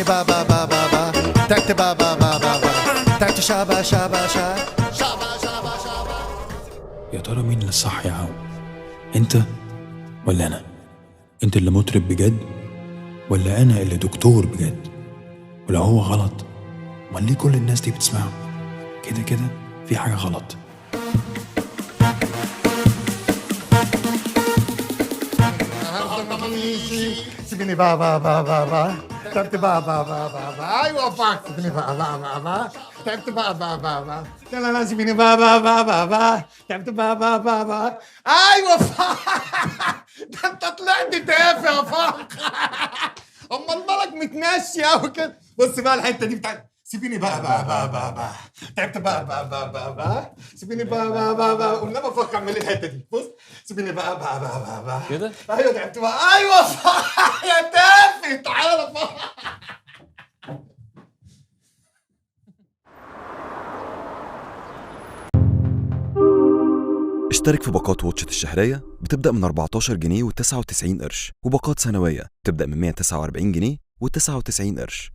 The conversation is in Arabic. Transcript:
بابا بابا بابا تعبت بابا بابا بابا تعبت شابا شابا شابا شابا شابا شابا. يا ترى مين اللي صح يا عو؟ انت ولا انا؟ انت اللي مطرب بجد ولا انا اللي دكتور بجد؟ ولو هو غلط امال ليه كل الناس دي بتسمعه؟ كده كده في حاجة غلط. سيبيني بابا بابا بابا تعبت بابا بابا بابا. ايوه فاك سيبيني بابا بابا تعبت بابا بابا. لا لا لا سيبيني بابا بابا بابا تعبت بابا بابا. ايوه فاك ده انت طلعت تافه يا فاك. امال مالك متنشي قوي كده. بص بقى الحته دي بتاعت سيبيني بقى بقى تعبت بقى سيبيني بقى قلنا ما فكر اعمل الحته دي. بص سيبيني بقى كده؟ ايوه تعبت بقى. ايوه يا تافه تعالى بقى. اشترك في باقات واتشت الشهرية بتبدأ من 14 جنيه و99 قرش، وباقات سنوية بتبدأ من 149 جنيه و99 قرش.